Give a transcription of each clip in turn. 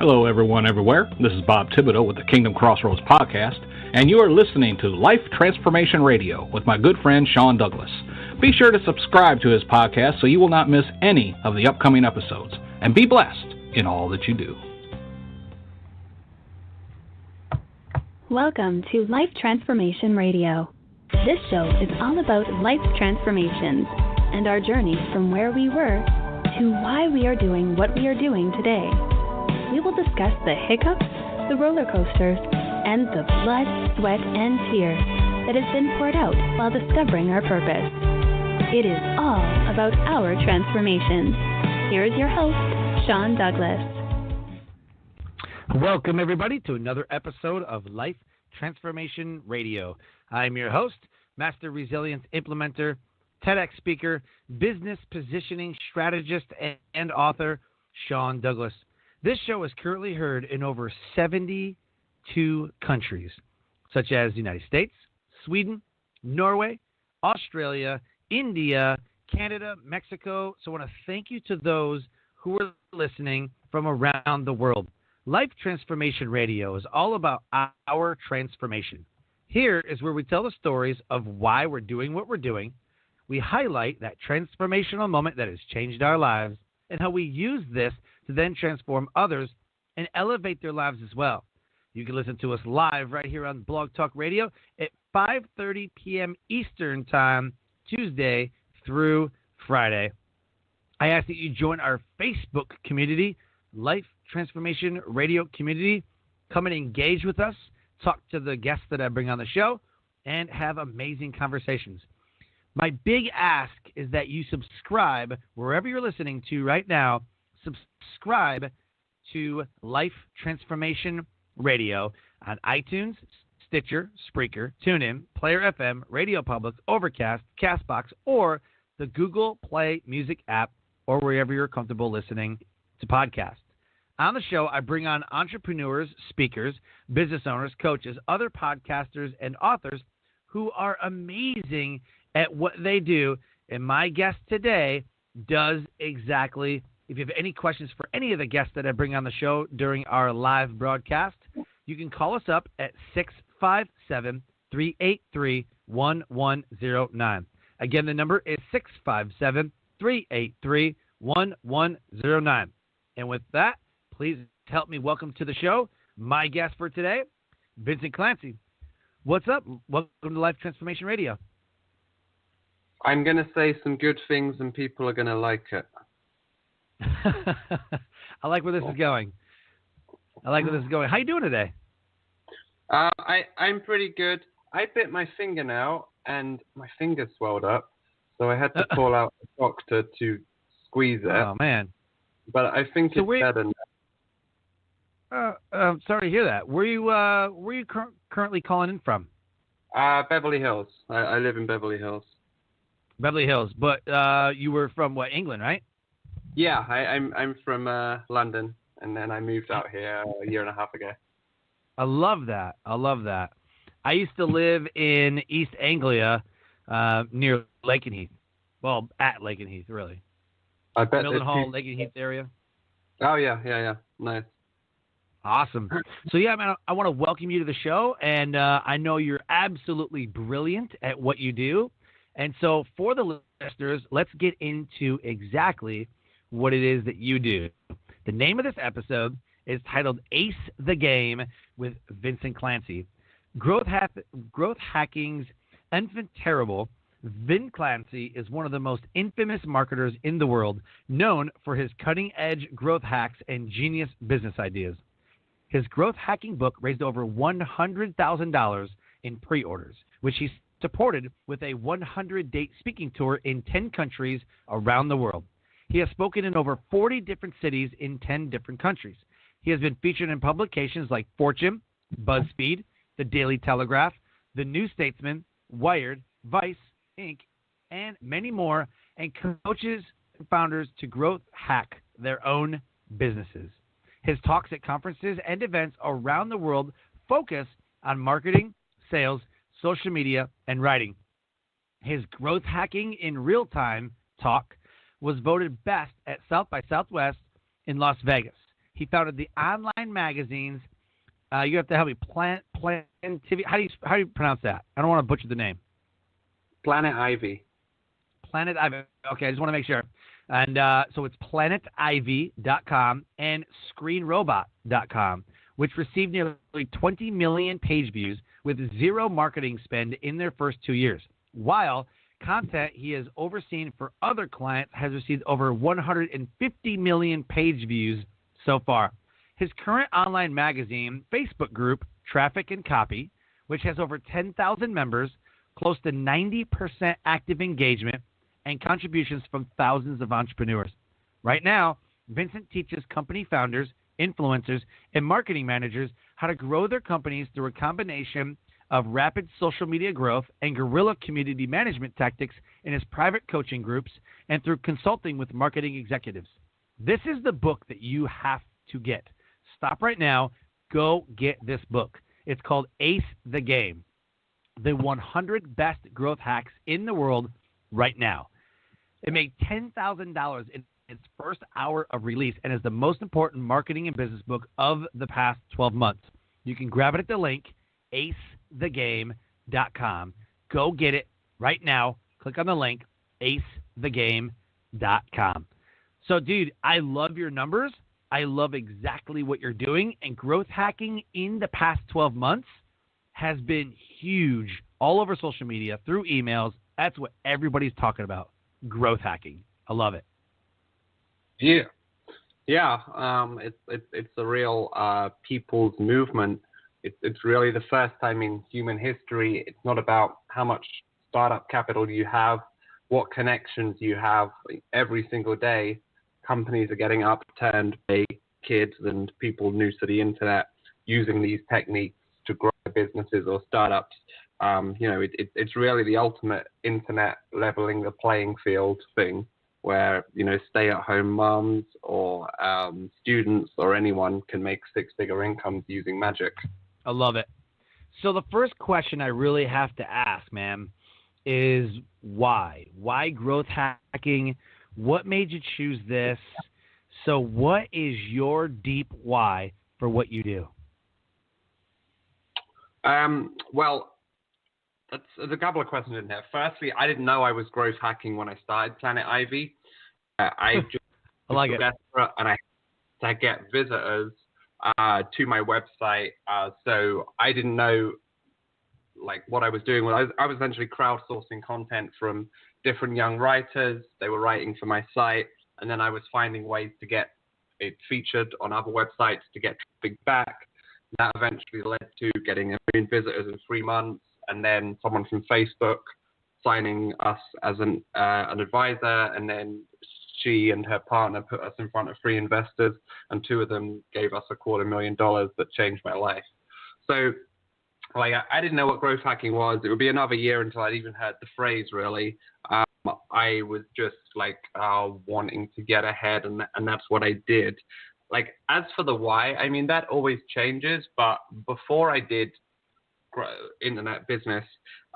Hello, everyone, everywhere. This is Bob Thibodeau with the Kingdom Crossroads podcast, and you are listening to Life Transformation Radio with my good friend Sean Douglas. Be sure to subscribe to his podcast so you will not miss any of the upcoming episodes, and be blessed in all that you do. Welcome to Life Transformation Radio. This show is all about life transformations and our journey from where we were to why we are doing what we are doing today. We will discuss the hiccups, the roller coasters, and the blood, sweat, and tears that has been poured out while discovering our purpose. It is all about our transformations. Here is your host, Sean Douglas. Welcome, everybody, to another episode of Life Transformation Radio. I'm your host, Master Resilience Implementer, TEDx speaker, business positioning strategist, and author, Sean Douglas. This show is currently heard in over 72 countries, such as the United States, Sweden, Norway, Australia, India, Canada, Mexico. So I want to thank you to those who are listening from around the world. Life Transformation Radio is all about our transformation. Here is where we tell the stories of why we're doing what we're doing. We highlight that transformational moment that has changed our lives and how we use this to then transform others and elevate their lives as well. You can listen to us live right here on Blog Talk Radio at 5:30 p.m. Eastern Time, Tuesday through Friday. I ask that you join our Facebook community, Life Transformation Radio Community. Come and engage with us, talk to the guests that I bring on the show, and have amazing conversations. My big ask is that you subscribe wherever you're listening to right now. Subscribe to Life Transformation Radio on iTunes, Stitcher, Spreaker, TuneIn, Player FM, Radio Public, Overcast, CastBox, or the Google Play Music app, or wherever you're comfortable listening to podcasts. On the show, I bring on entrepreneurs, speakers, business owners, coaches, other podcasters, and authors who are amazing at what they do. And my guest today does exactly. If you have any questions for any of the guests that I bring on the show during our live broadcast, you can call us up at 657-383-1109. Again, the number is 657-383-1109. And with that, please help me welcome to the show my guest for today, Vincent Clancy. What's up? Welcome to Life Transformation Radio. I'm going to say some good things and people are going to like it. I like where this is going. How you doing today? I'm pretty good. I bit my fingernail and my finger swelled up, so I had to call out a doctor to squeeze it. Oh, man. But I think it's better now. I'm sorry to hear that. Where you currently calling in from? Beverly Hills. I live in Beverly Hills. Beverly Hills, but you were from England, right? Yeah, I'm from London, and then I moved out here a year and a half ago. I love that. I used to live in East Anglia, near Lakenheath. Well, at Lakenheath, really. I bet Mildenhall, Lakenheath area. Oh yeah, nice. Awesome. So yeah, man, I want to welcome you to the show, and I know you're absolutely brilliant at what you do. And so for the listeners, let's get into exactly what it is that you do. The name of this episode is titled Ace the Game with Vincent Clancy. Growth hacking's infant terrible, Vin Clancy is one of the most infamous marketers in the world, known for his cutting-edge growth hacks and genius business ideas. His growth hacking book raised over $100,000 in pre-orders, which he supported with a 100-date speaking tour in 10 countries around the world. He has spoken in over 40 different cities in 10 different countries. He has been featured in publications like Fortune, BuzzFeed, The Daily Telegraph, The New Statesman, Wired, Vice, Inc., and many more, and coaches and founders to growth hack their own businesses. His talks at conferences and events around the world focus on marketing, sales, social media, and writing. His growth hacking in real time talk was voted best at South by Southwest in Las Vegas. He founded the online magazines. You have to help me. TV. How do you pronounce that? I don't want to butcher the name. Planet Ivy. Planet Ivy. Okay, I just want to make sure. And so it's planetivy.com and screenrobot.com, which received nearly 20 million page views with zero marketing spend in their first 2 years. While content he has overseen for other clients has received over 150 million page views so far. His current online magazine Facebook group, Traffic and Copy, which has over 10,000 members, close to 90% active engagement, and contributions from thousands of entrepreneurs. Right now, Vincent teaches company founders, influencers, and marketing managers how to grow their companies through a combination of rapid social media growth and guerrilla community management tactics in his private coaching groups and through consulting with marketing executives. This is the book that you have to get. Stop right now. Go get this book. It's called Ace the Game, the 100 best growth hacks in the world right now. It made $10,000 in its first hour of release and is the most important marketing and business book of the past 12 months. You can grab it at the link, acethegame.com. Go get it right now. Click on the link, acethegame.com. So, dude, I love your numbers. I love exactly what you're doing. And growth hacking in the past 12 months has been huge all over social media, through emails. That's what everybody's talking about, growth hacking. I love it. Yeah. It's a real people's movement. It's really the first time in human history. It's not about how much startup capital you have, what connections you have. Every single day, companies are getting upturned by kids and people new to the internet using these techniques to grow businesses or startups. It's really the ultimate internet leveling the playing field thing, where, stay-at-home moms or students or anyone can make six-figure incomes using magic. I love it. So the first question I really have to ask, man, is why? Why growth hacking? What made you choose this? So what is your deep why for what you do? Well, there's a couple of questions in there. Firstly, I didn't know I was growth hacking when I started Planet Ivy. I just I like it. Desperate, and I had to get visitors to my website. So I didn't know what I was doing. I was essentially crowdsourcing content from different young writers. They were writing for my site, and then I was finding ways to get it featured on other websites to get traffic back. That eventually led to getting 1 million visitors in 3 months, and then someone from Facebook signing us as an advisor, and then she and her partner put us in front of 3 investors, and 2 of them gave us $250,000 that changed my life. So, I didn't know what growth hacking was. It would be another year until I'd even heard the phrase, really. I was just wanting to get ahead, and that's what I did. As for the why, that always changes. But before I did internet business,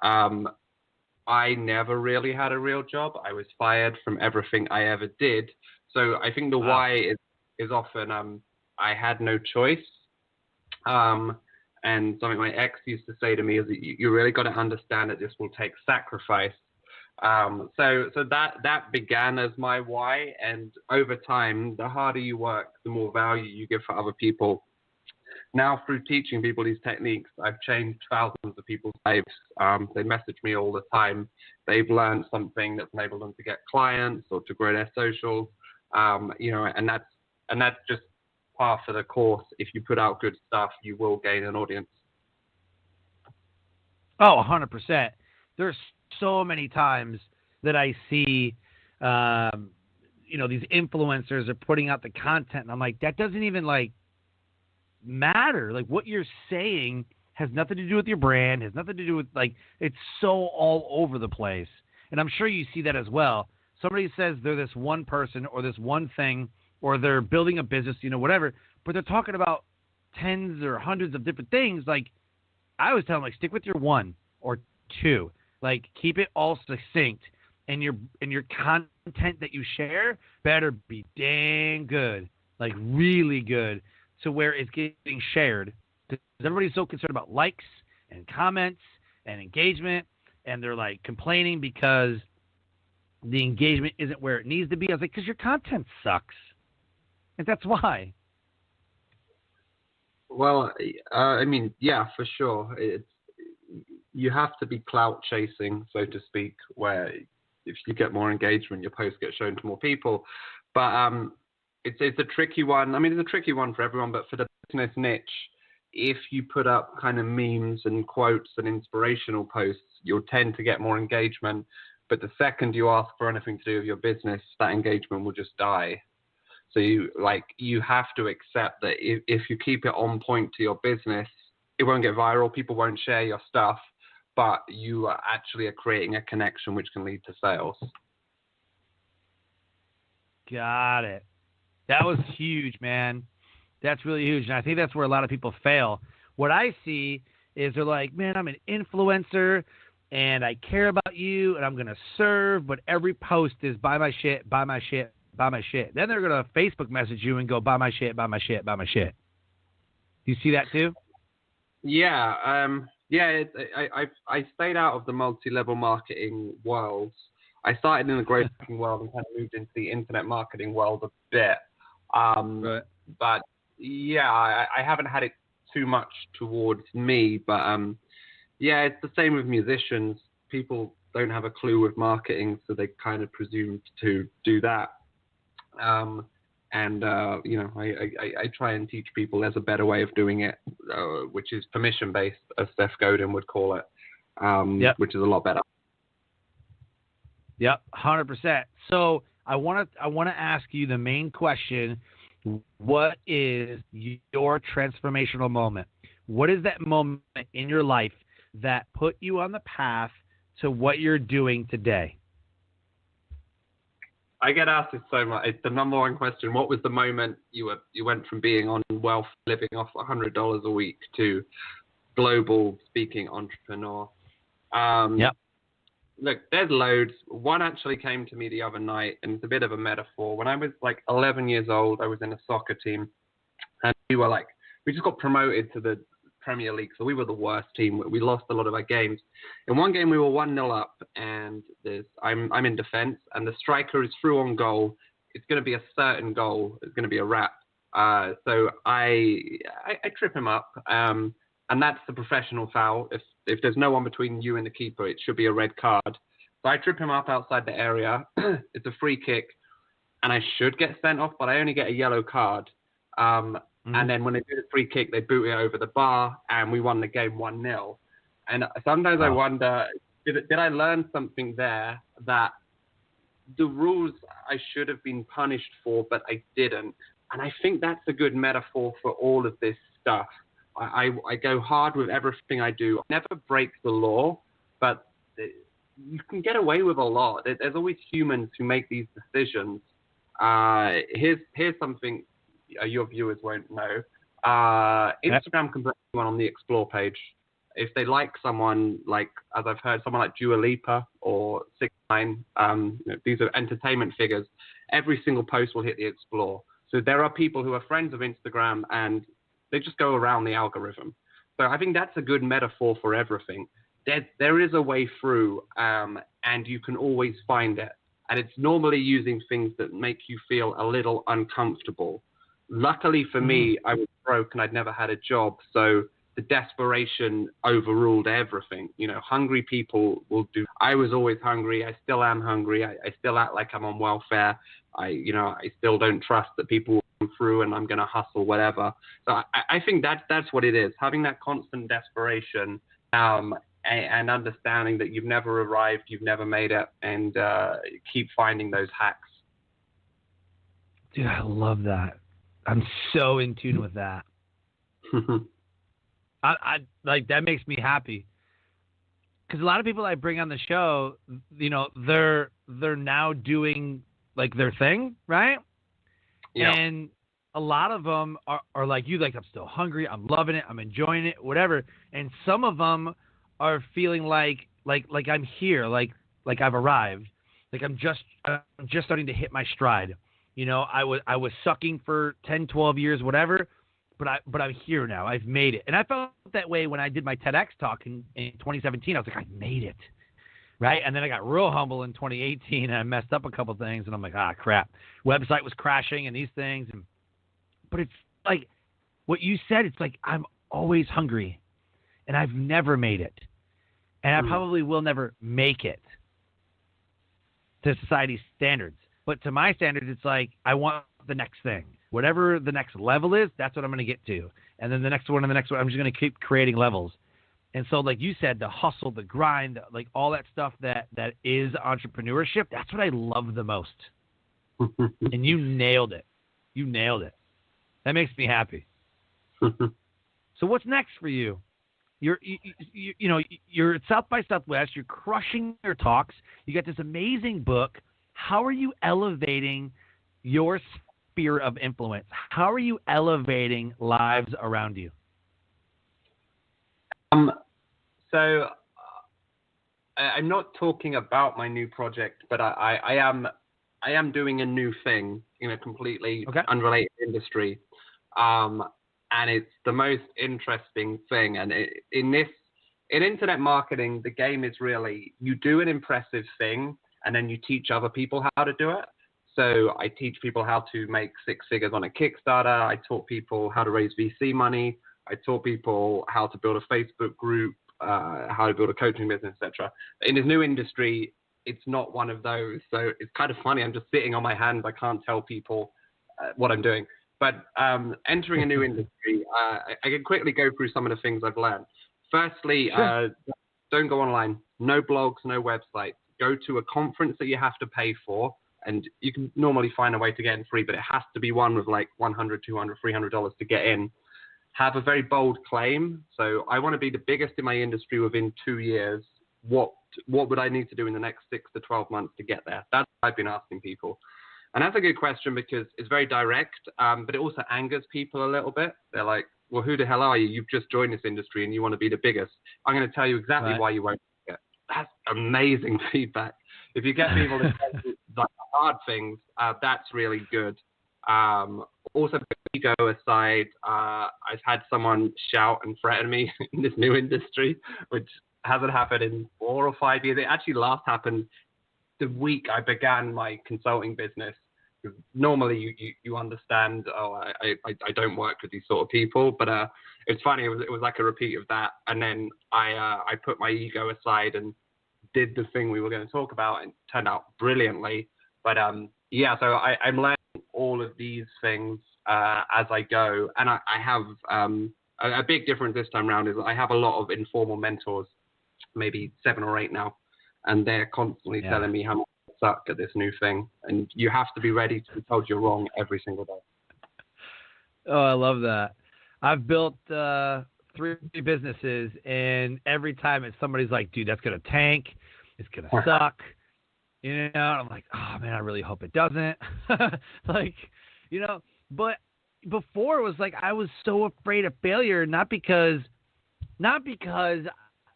I never really had a real job. I was fired from everything I ever did. So I think the why is often I had no choice. And something my ex used to say to me is that you really got to understand that this will take sacrifice. So that began as my why, and over time, the harder you work, the more value you give for other people. Now, through teaching people these techniques, I've changed thousands of people's lives. They message me all the time. They've learned something that's enabled them to get clients or to grow their socials. And that's just par for the course. If you put out good stuff, you will gain an audience. Oh, 100%. There's so many times that I see, these influencers are putting out the content, and I'm like, that doesn't even matter. What you're saying has nothing to do with your brand, has nothing to do with it's so all over the place. And I'm sure you see that as well. Somebody says they're this one person or this one thing, or they're building a business, whatever, but they're talking about tens or hundreds of different things. I always tell them, stick with your 1 or 2. Keep it all succinct, and your content that you share better be dang good. like really good, to where it's getting shared. Because everybody's so concerned about likes and comments and engagement, and they're like complaining because the engagement isn't where it needs to be. I was like, because your content sucks. And that's why. Well, I mean, yeah, for sure. You have to be clout chasing, so to speak, where if you get more engagement, your posts get shown to more people. But it's a tricky one. I mean, it's a tricky one for everyone, but for the business niche, if you put up kind of memes and quotes and inspirational posts, you'll tend to get more engagement. But the second you ask for anything to do with your business, that engagement will just die. So you have to accept that if you keep it on point to your business, it won't get viral. People won't share your stuff, but you are creating a connection which can lead to sales. Got it. That was huge, man. That's really huge. And I think that's where a lot of people fail. What I see is they're like, man, I'm an influencer and I care about you and I'm going to serve, but every post is buy my shit, buy my shit, buy my shit. Then they're going to Facebook message you and go, buy my shit, buy my shit, buy my shit. Do you see that too? Yeah. I stayed out of the multi-level marketing world. I started in the growth marketing world and kind of moved into the internet marketing world a bit. Right. But yeah, I haven't had it too much towards me. But yeah, it's the same with musicians. People don't have a clue with marketing, so they kind of presume to do that. I try and teach people there's a better way of doing it, which is permission-based, as Seth Godin would call it, which is a lot better. Yep, 100%. So I want to ask you the main question: what is your transformational moment? What is that moment in your life that put you on the path to what you're doing today? I get asked this so much. It's the number one question. What was the moment you went from being on wealth, living off $100 a week, to global speaking entrepreneur? Yep. Look, there's loads. One actually came to me the other night, and it's a bit of a metaphor. When I was like 11 years old, I was in a soccer team, and we just got promoted to the Premier League, so we were the worst team. We lost a lot of our games. In one game, we were 1-0 up, and I'm in defense, and the striker is through on goal. It's going to be a certain goal. It's going to be a wrap. So I trip him up, and that's the professional foul. If there's no one between you and the keeper, it should be a red card. So I trip him up outside the area. It's a free kick, and I should get sent off, but I only get a yellow card. And then when they do the free kick, they boot it over the bar, and we won the game 1-0. And sometimes I wonder, did I learn something there that the rules I should have been punished for, but I didn't? And I think that's a good metaphor for all of this stuff. I go hard with everything I do. I never break the law, but you can get away with a lot. There's always humans who make these decisions. Here's something your viewers won't know. Instagram can put anyone on the explore page. If they like someone, like, as I've heard, someone like Dua Lipa or 6ix9ine, these are entertainment figures, every single post will hit the explore. So there are people who are friends of Instagram, and they just go around the algorithm. So I think that's a good metaphor for everything. There is a way through, and you can always find it. And it's normally using things that make you feel a little uncomfortable. Luckily for me, I was broke and I'd never had a job, so the desperation overruled everything. Hungry people will do. I was always hungry. I still am hungry. I still act like I'm on welfare. I still don't trust that people will come through and I'm going to hustle, whatever. So I think that's what it is, having that constant desperation and understanding that you've never arrived, you've never made it, and keep finding those hacks. Dude, I love that. I'm so in tune with that. I like that. Makes me happy because a lot of people I bring on the show, they're now doing like their thing, right? Yeah. And a lot of them are like you, like, I'm still hungry, I'm loving it, I'm enjoying it, whatever. And some of them are feeling like I'm here, like I've arrived, like I'm just starting to hit my stride. I was sucking for 10, 12 years, whatever, but I'm here now. I've made it. And I felt that way when I did my TEDx talk in 2017. I was like, I made it. Right? And then I got real humble in 2018 and I messed up a couple things and I'm like, crap. Website was crashing and these things. But it's like what you said, it's like I'm always hungry and I've never made it. And I probably will never make it to society's standards. But to my standards, it's like I want the next thing. Whatever the next level is, that's what I'm going to get to. And then the next one and the next one, I'm just going to keep creating levels. And so, like you said, the hustle, the grind, like all that stuff that is entrepreneurship, that's what I love the most. And you nailed it. You nailed it. That makes me happy. So what's next for you? You're at South by Southwest. You're crushing your talks. You got this amazing book. How are you elevating your sphere of influence? How are you elevating lives around you? So I'm not talking about my new project, but I am doing a new thing in a completely unrelated industry, and it's the most interesting thing. And in internet marketing, the game is really you do an impressive thing, and then you teach other people how to do it. So I teach people how to make 6 figures on a Kickstarter. I taught people how to raise VC money. I taught people how to build a Facebook group, how to build a coaching business, etc. In this new industry, it's not one of those. So it's kind of funny. I'm just sitting on my hands. I can't tell people what I'm doing. But entering a new industry, I can quickly go through some of the things I've learned. Firstly, don't go online. No blogs, no websites. Go to a conference that you have to pay for. And you can normally find a way to get in free, but it has to be one with like $100, $200, $300 to get in. Have a very bold claim. So I want to be the biggest in my industry within 2 years. What would I need to do in the next 6 to 12 months to get there? That's what I've been asking people. And that's a good question because it's very direct, but it also angers people a little bit. They're like, well, who the hell are you? You've just joined this industry and you want to be the biggest. I'm going to tell you exactly why you won't get it. That's amazing feedback. If you get people to tell you the hard things, that's really good. Also, ego aside, I've had someone shout and threaten me in this new industry, which hasn't happened in 4 or 5 years. It actually last happened the week I began my consulting business. Normally, you understand, I don't work with these sort of people, but it's funny. It was like a repeat of that, and then I put my ego aside and did the thing we were going to talk about, and it turned out brilliantly. But so I'm learning all of these things as I go, and I have a big difference this time around is I have a lot of informal mentors, maybe 7 or 8 now, and they're constantly telling me how much I suck at this new thing, and you have to be ready to be told you're wrong every single day. Oh, I love that. I've built 3 businesses, and every time it's somebody's like, dude, that's going to tank. It's going to suck. And I'm like, oh, man, I really hope it doesn't. But before it was like I was so afraid of failure, not because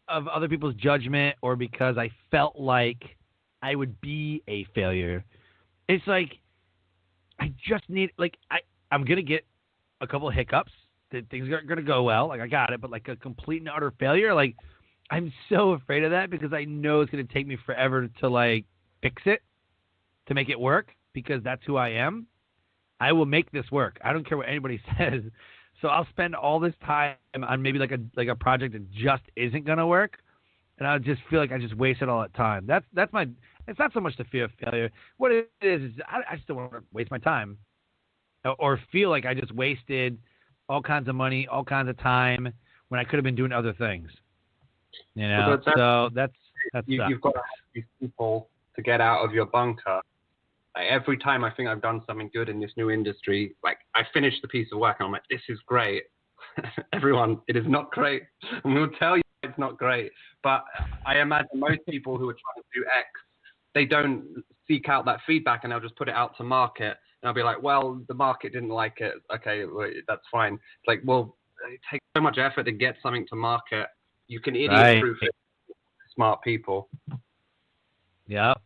of other people's judgment or because I felt like I would be a failure. It's like I just need, I'm going to get a couple of hiccups. That things are going to go well. Like, I got it. But, like, a complete and utter failure, like, I'm so afraid of that because I know it's going to take me forever to, like, fix it, to make it work, because that's who I am. I will make this work. I don't care what anybody says. So I'll spend all this time on maybe like a project that just isn't going to work, and I'll just feel like I just wasted all that time. That's it's not so much the fear of failure. What it is I just don't want to waste my time or feel like I just wasted all kinds of money, all kinds of time when I could have been doing other things. So that's you've got to have these people to get out of your bunker. Like, every time I think I've done something good in this new industry, like I finish the piece of work and I'm like, this is great. Everyone, it is not great. And we'll tell you it's not great. But I imagine most people who are trying to do X, they don't seek out that feedback and they'll just put it out to market. And I'll be like, well, the market didn't like it. Okay, well, that's fine. It's like, well, it takes so much effort to get something to market. You can idiot-proof it with smart people. Yep.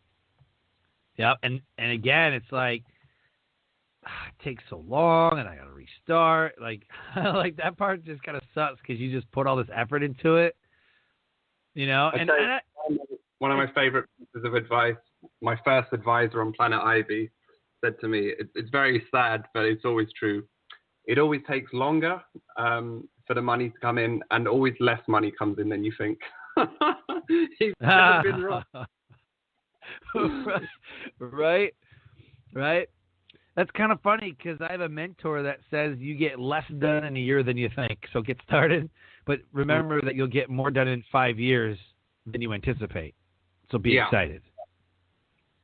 And again, it's like it takes so long and I got to restart. Like, like that part just kind of sucks because you just put all this effort into it, you know? One of my favorite pieces of advice, my first advisor on Planet Ivy said to me, it's very sad, but it's always true. It always takes longer for the money to come in, and always less money comes in than you think. He's never been wrong. Right. That's kind of funny because I have a mentor that says you get less done in a year than you think. So get started, but remember that you'll get more done in 5 years than you anticipate. So be excited.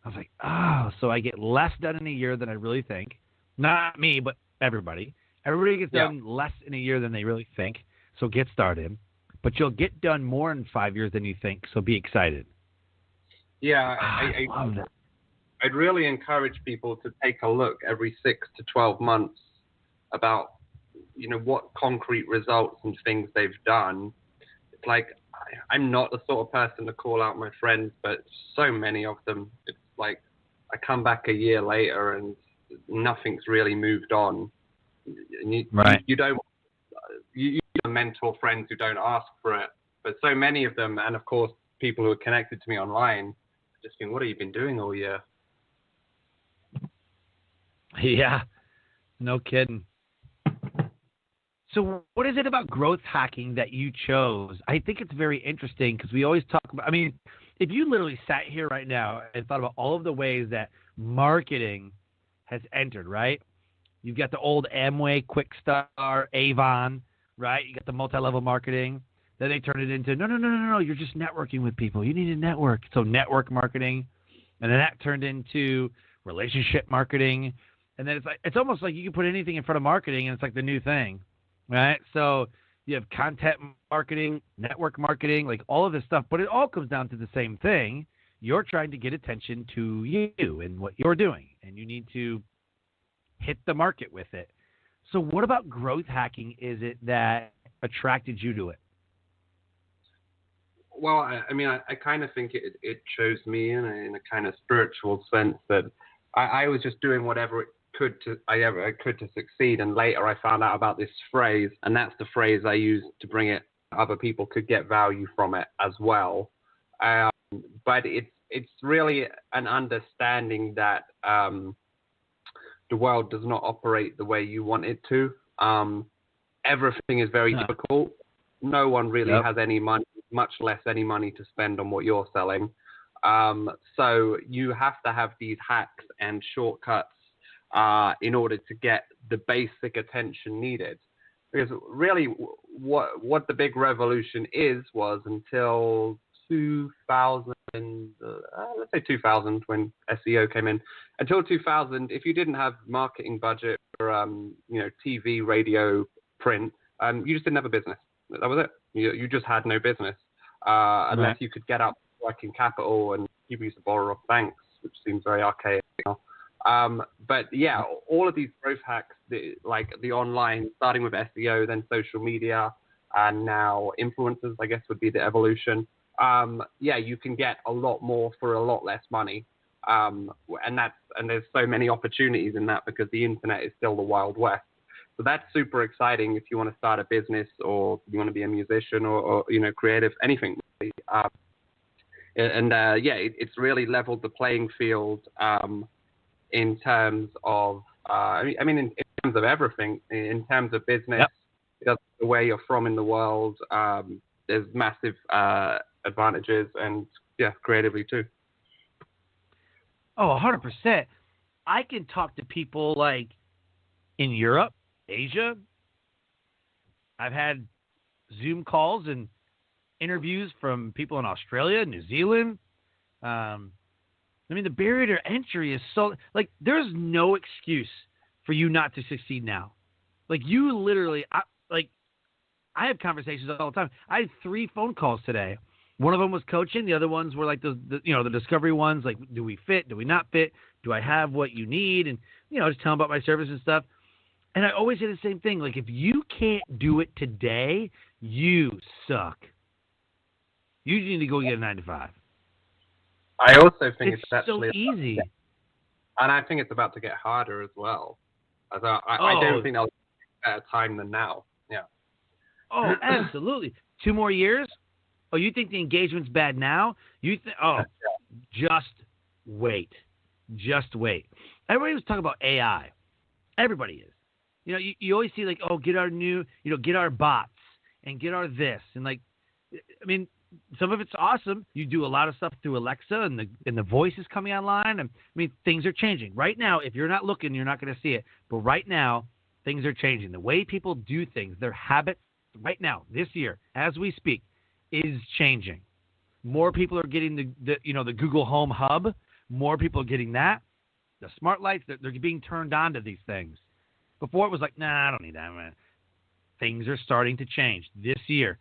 I was like, oh, so I get less done in a year than I really think. Not me, but everybody. Everybody gets done less in a year than they really think. So get started. But you'll get done more in 5 years than you think. So be excited. Yeah, I love that. I'd really encourage people to take a look every 6 to 12 months about, what concrete results and things they've done. It's like, I'm not the sort of person to call out my friends, but so many of them, it's like I come back a year later and nothing's really moved on. And you don't, you mentor friends who don't ask for it, but so many of them, and of course, people who are connected to me online, just think, what have you been doing all year? Yeah, no kidding. So what is it about growth hacking that you chose? I think it's very interesting because we always talk about, if you literally sat here right now and thought about all of the ways that marketing has entered, right? You've got the old Amway, Quickstar, Avon, right? You got the multi-level marketing. Then they turn it into, no, you're just networking with people. You need to network. So network marketing. And then that turned into relationship marketing. And then it's almost like you can put anything in front of marketing and it's like the new thing, right? So you have content marketing, network marketing, like all of this stuff, but it all comes down to the same thing. You're trying to get attention to you and what you're doing, and you need to hit the market with it. So what about growth hacking is it that attracted you to it? Well, I kind of think it chose me in a kind of spiritual sense that I was just doing whatever I could to succeed. And later I found out about this phrase, and that's the phrase I used to bring it. Other people could get value from it as well. But it's really an understanding that the world does not operate the way you want it to. Everything is very difficult. No one really has any money, much less any money to spend on what you're selling. So you have to have these hacks and shortcuts in order to get the basic attention needed. Because really what the big revolution was until 2000, let's say 2000 when SEO came in. Until 2000, if you didn't have marketing budget for TV, radio, print, you just didn't have a business. That was it. You just had no business unless you could get out working capital, and people used to borrow off banks, which seems very archaic now. But yeah, all of these growth hacks, like the online, starting with SEO, then social media, and now influencers, I guess would be the evolution. You can get a lot more for a lot less money. And there's so many opportunities in that because the internet is still the Wild West. So that's super exciting if you want to start a business or you want to be a musician or creative, anything. Really. It's really leveled the playing field in terms of, in terms of everything. In terms of business, it doesn't matter where you're from in the world. There's massive advantages, and creatively too. Oh, 100%. I can talk to people like in Europe, Asia. I've had Zoom calls and interviews from people in Australia, New Zealand. The barrier to entry is so, there's no excuse for you not to succeed now. You literally, I have conversations all the time. I had 3 phone calls today. One of them was coaching. The other ones were the discovery ones, like, do we fit? Do we not fit? Do I have what you need? And, just tell them about my service and stuff. And I always say the same thing. If you can't do it today, you suck. You need to go get a 9-to-5. I also think it's actually so easy. And I think it's about to get harder as well. I don't think there'll be a better time than now. Yeah. Oh, absolutely. 2 more years? Oh, you think the engagement's bad now? Just wait. Just wait. Everybody was talking about AI. Everybody is. You know, you always see like, get our new, get our bots and get our this. And like, I mean, some of it's awesome. You do a lot of stuff through Alexa and the voice is coming online. And I mean, things are changing. Right now, if you're not looking, you're not going to see it. But right now, things are changing. The way people do things, their habits right now, this year, as we speak, is changing. More people are getting the Google Home Hub. More people are getting that. The smart lights, they're being turned on to these things. Before it was like, nah, I don't need that, man. Things are starting to change this year.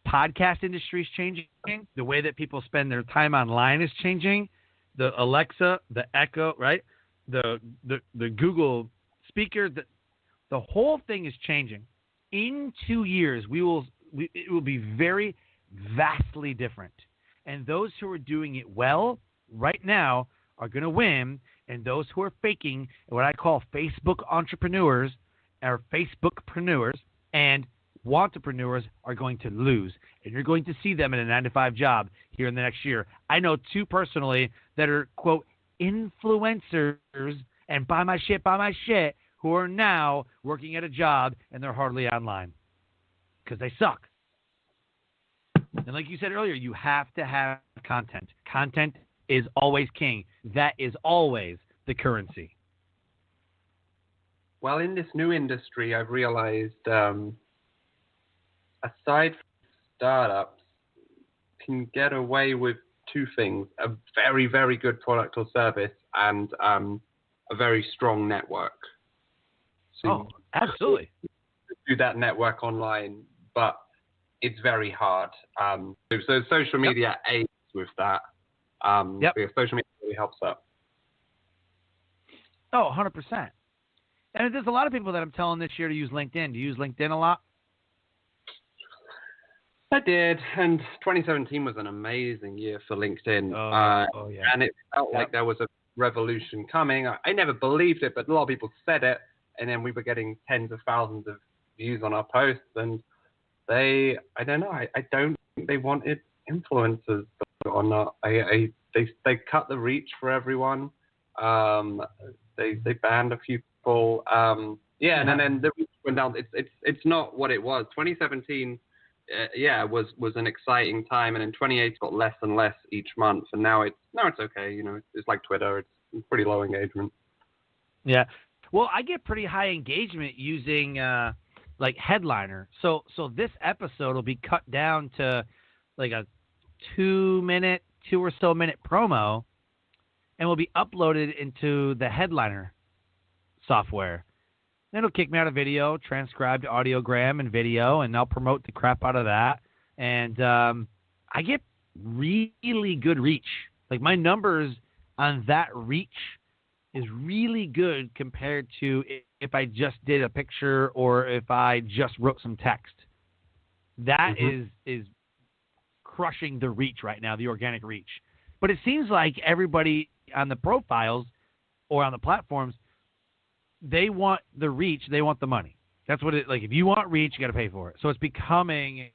Podcast industry is changing. The way that people spend their time online is changing. The Alexa, the Echo, right? The Google speaker, the whole thing is changing. In 2 years, it will be very vastly different. And those who are doing it well right now are going to win, and those who are faking what I call Facebook entrepreneurs or Facebookpreneurs and wantrepreneurs are going to lose. And you're going to see them in a 9-to-5 job here in the next year. I know 2 personally that are, quote, influencers and buy my shit, who are now working at a job and they're hardly online because they suck. And like you said earlier, you have to have content. Content is always king. That is always the currency. Well, in this new industry, I've realized, aside from startups, can get away with 2 things: a very, very good product or service, and a very strong network. So absolutely. Do that network online, but it's very hard. So social media aids with that. Because social media really helps out. Oh, 100%. And there's a lot of people that I'm telling this year to use LinkedIn. Do you use LinkedIn a lot? I did, and 2017 was an amazing year for LinkedIn. Yeah. And it felt like there was a revolution coming. I never believed it, but a lot of people said it, and then we were getting tens of thousands of views on our posts, and I don't know, I don't think they wanted influencers or not. They cut the reach for everyone. They banned a few people. And then the reach went down. It's not what it was. 2017, was an exciting time, and in 2018 got less and less each month, and now it's okay. You know, it's like Twitter. It's pretty low engagement. Yeah. Well, I get pretty high engagement using like Headliner. So this episode will be cut down to like a 2 or so minute promo, and will be uploaded into the Headliner software. Then it'll kick me out of video, transcribed audiogram and video, and I'll promote the crap out of that. And I get really good reach. Like my numbers on that reach is really good compared to if I just did a picture or if I just wrote some text. That is crushing the reach right now, the organic reach. But it seems like everybody on the profiles or on the platforms, they want the reach, they want the money. That's what it like. If you want reach, you got to pay for it. So it's becoming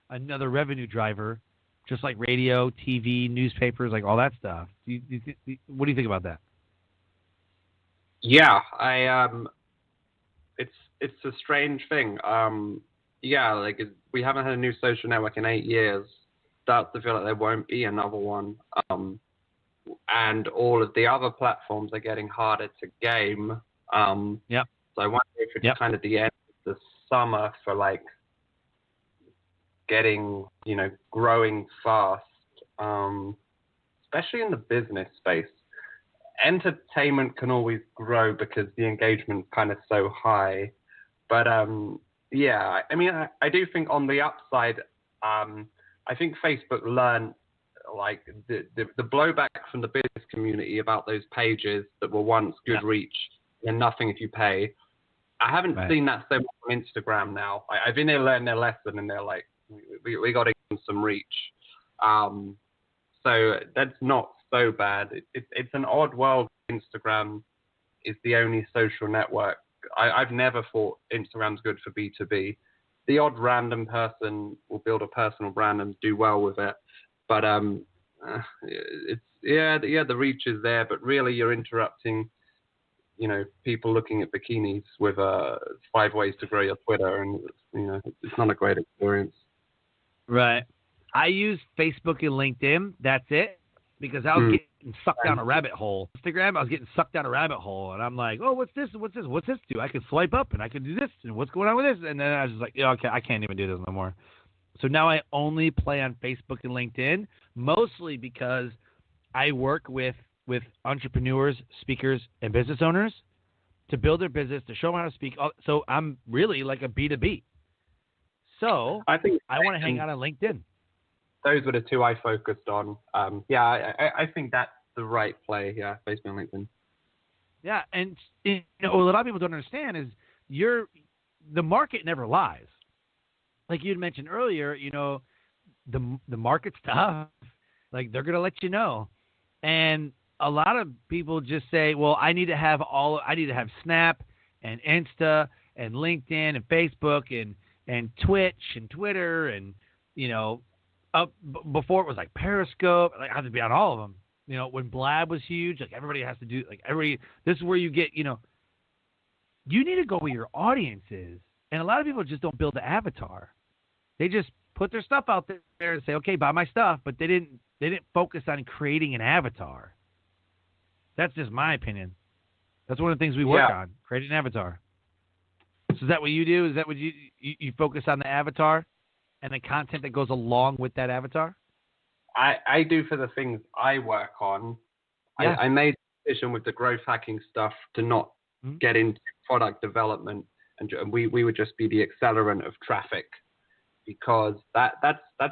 another revenue driver, just like radio, TV, newspapers, like all that stuff. What do you think about that? Yeah, it's a strange thing. Like we haven't had a new social network in 8 years. Starts to feel like there won't be another one. And all of the other platforms are getting harder to game. So I wonder if it's kind of the end of the summer for like getting, growing fast, especially in the business space. Entertainment can always grow because the engagement's kind of so high. But I do think on the upside, I think Facebook learned like the blowback from the business community about those pages that were once good reach and nothing if you pay. I haven't seen that so much on Instagram now. I think they learned their lesson and they're like, we got to give them some reach. So that's not so bad. It's an odd world, Instagram. is the only social network. I've never thought Instagram's good for B2B. The odd random person will build a personal brand and do well with it, but it's the reach is there, but really you're interrupting, people looking at bikinis with 5 ways to grow your Twitter, and it's not a great experience. Right. I use Facebook and LinkedIn. That's it. Because I was getting sucked down a rabbit hole. Instagram, I was getting sucked down a rabbit hole, and I'm like, oh, what's this? What's this do? I can swipe up, and I can do this, and what's going on with this? And then I was just like, okay, I can't even do this no more. So now I only play on Facebook and LinkedIn, mostly because I work with entrepreneurs, speakers, and business owners to build their business, to show them how to speak. So I'm really like a B2B. So I want to hang out on LinkedIn. Those were the 2 I focused on. I think that's the right play. Yeah, Facebook and LinkedIn. Yeah, and what a lot of people don't understand is the market never lies. Like you had mentioned earlier, the market's tough. Like they're gonna let you know, and a lot of people just say, well, I need to have Snap and Insta and LinkedIn and Facebook and Twitch and Twitter and before it was like Periscope, I had to be on all of them. When Blab was huge, like everybody has to do, this is where you get, you need to go where your audience is. And a lot of people just don't build the avatar. They just put their stuff out there and say, okay, buy my stuff. But they didn't focus on creating an avatar. That's just my opinion. That's one of the things we work on, creating an avatar. So is that what you do? Is that what you focus on the avatar? And the content that goes along with that avatar? I do for the things I work on. Yeah. I made a decision with the growth hacking stuff to not get into product development, and we would just be the accelerant of traffic, because that's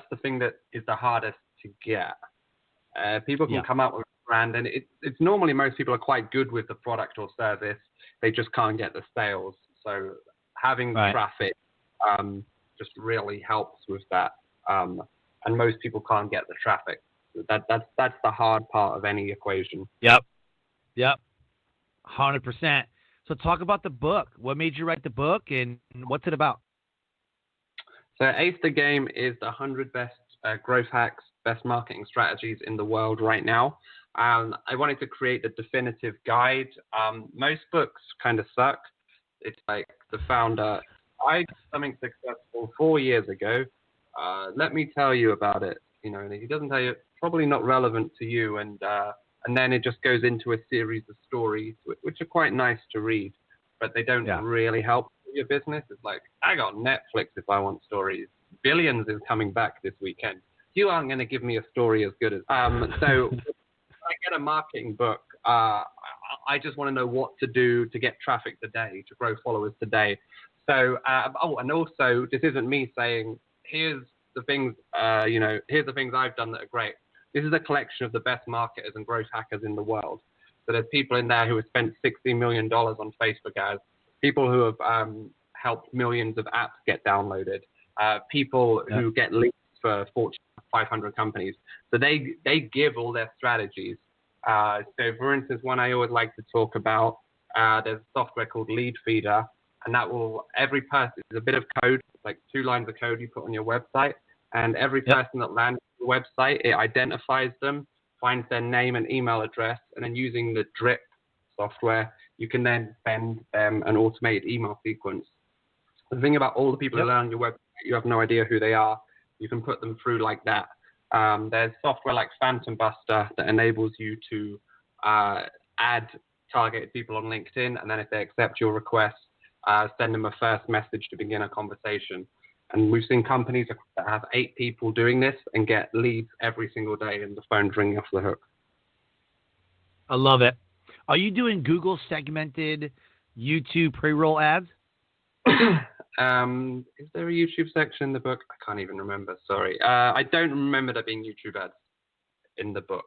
the thing that is the hardest to get. People can come up with a brand, and it's normally most people are quite good with the product or service. They just can't get the sales. So having traffic just really helps with that, and most people can't get the traffic. That's the hard part of any equation. Yep, 100%. So talk about the book. What made you write the book, and what's it about? So Ace the Game is the 100 best growth hacks, best marketing strategies in the world right now. I wanted to create the definitive guide. Most books kind of suck. It's like the founder, I did something successful 4 years ago. Let me tell you about it. And if he doesn't tell you, it's probably not relevant to you. And then it just goes into a series of stories, which are quite nice to read, but they don't really help your business. It's like, I got Netflix if I want stories. Billions is coming back this weekend. You aren't going to give me a story as good as. So I get a marketing book. I just want to know what to do to get traffic today, to grow followers today. So, and also, this isn't me saying, here's the things, here's the things I've done that are great. This is a collection of the best marketers and growth hackers in the world. So there's people in there who have spent $60 million on Facebook ads, people who have helped millions of apps get downloaded, people who get leads for Fortune 500 companies. So they give all their strategies. So for instance, one I always like to talk about, there's a software called Lead Feeder, and that will, every person, is a bit of code, like 2 lines of code you put on your website, and every person that lands on the website, it identifies them, finds their name and email address, and then using the Drip software, you can then send them an automated email sequence. The thing about all the people that land on your website, you have no idea who they are. You can put them through like that. There's software like Phantom Buster that enables you to add targeted people on LinkedIn, and then if they accept your request, send them a first message to begin a conversation. And we've seen companies that have 8 people doing this and get leads every single day, and the phone's ringing off the hook. I love it. Are you doing Google segmented YouTube pre-roll ads? Is there a YouTube section in the book? I can't even remember. Sorry. I don't remember there being YouTube ads in the book.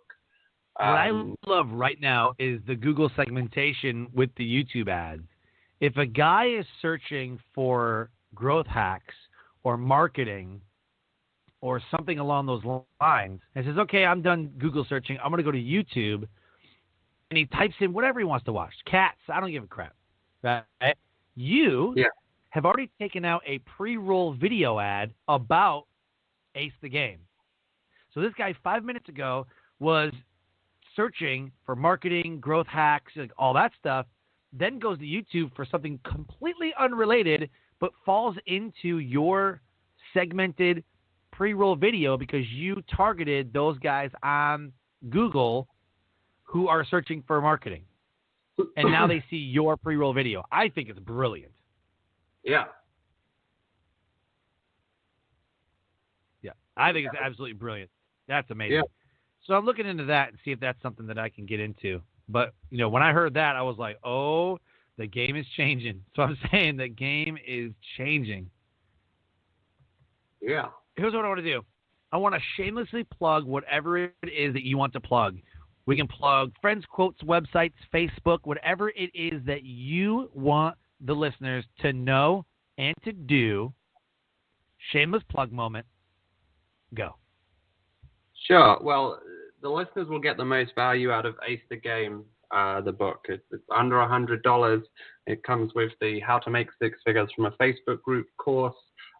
What I love right now is the Google segmentation with the YouTube ads. If a guy is searching for growth hacks or marketing or something along those lines and says, okay, I'm done Google searching, I'm going to go to YouTube, he types in whatever he wants to watch. Cats, I don't give a crap. Right? You have already taken out a pre-roll video ad about Ace the Game. So this guy 5 minutes ago was searching for marketing, growth hacks, like all that stuff, then goes to YouTube for something completely unrelated, but falls into your segmented pre-roll video because you targeted those guys on Google who are searching for marketing. And now they see your pre-roll video. I think it's brilliant. Yeah. Yeah. I think it's absolutely brilliant. That's amazing. Yeah. So I'm looking into that and see if that's something that I can get into. But, when I heard that, I was like, oh, the game is changing. So I'm saying the game is changing. Yeah. Here's what I want to do. I want to shamelessly plug whatever it is that you want to plug. We can plug friends, quotes, websites, Facebook, whatever it is that you want the listeners to know and to do. Shameless plug moment. Go. Sure. Well, the listeners will get the most value out of Ace the Game, the book. It's under $100. It comes with the How to Make Six Figures from a Facebook group course.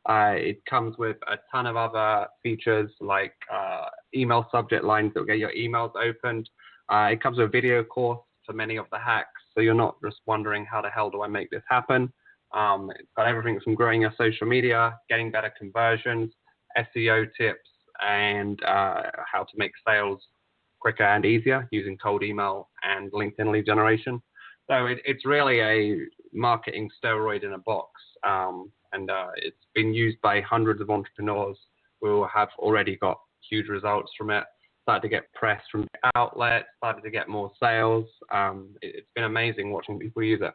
It comes with a ton of other features like email subject lines that will get your emails opened. It comes with a video course for many of the hacks, so you're not just wondering how the hell do I make this happen. It's got everything from growing your social media, getting better conversions, SEO tips, and how to make sales quicker and easier using cold email and LinkedIn lead generation. So it's really a marketing steroid in a box. And it's been used by hundreds of entrepreneurs who have already got huge results from it, started to get press from outlets, started to get more sales. It's been amazing watching people use it.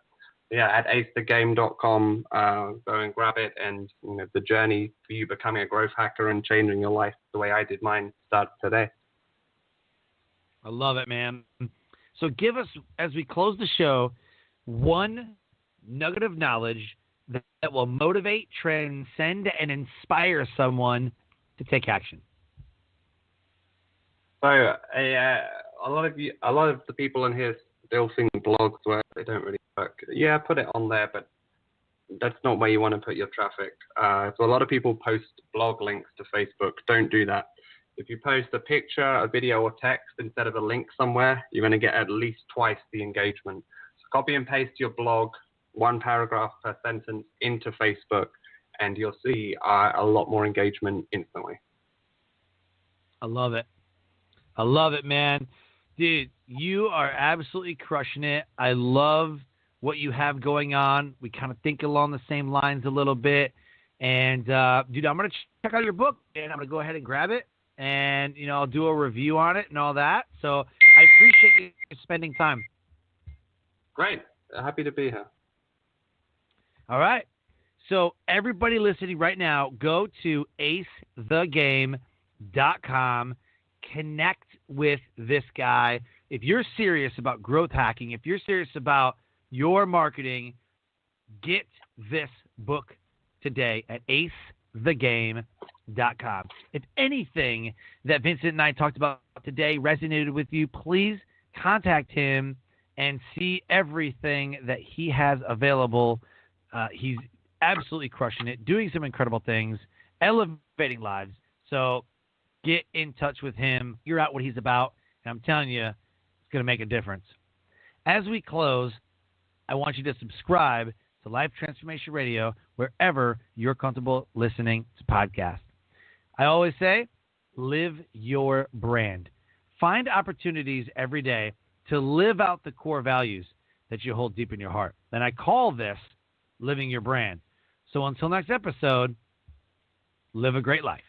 Yeah, at acethegame.com, go and grab it. And the journey for you becoming a growth hacker and changing your life the way I did mine started today. I love it, man. So give us, as we close the show, one nugget of knowledge that will motivate, transcend, and inspire someone to take action. So a lot of the people in here still think blogs work. They don't really work. Yeah, put it on there, but that's not where you want to put your traffic. So a lot of people post blog links to Facebook. Don't do that. If you post a picture, a video, or text instead of a link somewhere, you're going to get at least twice the engagement. So copy and paste your blog, one paragraph per sentence, into Facebook, and you'll see a lot more engagement instantly. I love it. I love it, man. Dude, you are absolutely crushing it. I love what you have going on. We kind of think along the same lines a little bit. And, dude, I'm going to check out your book, and I'm going to go ahead and grab it. And, I'll do a review on it and all that. So I appreciate you spending time. Great. Happy to be here. All right. So everybody listening right now, go to acethegame.com. Connect with this guy. If you're serious about growth hacking, if you're serious about your marketing, get this book today at acethegame.com. If anything that Vincent and I talked about today resonated with you, please contact him and see everything that he has available. He's absolutely crushing it, doing some incredible things, elevating lives. So get in touch with him. Figure out what he's about, and I'm telling you, it's going to make a difference. As we close, I want you to subscribe to Life Transformation Radio wherever you're comfortable listening to podcasts. I always say, live your brand. Find opportunities every day to live out the core values that you hold deep in your heart. And I call this living your brand. So until next episode, live a great life.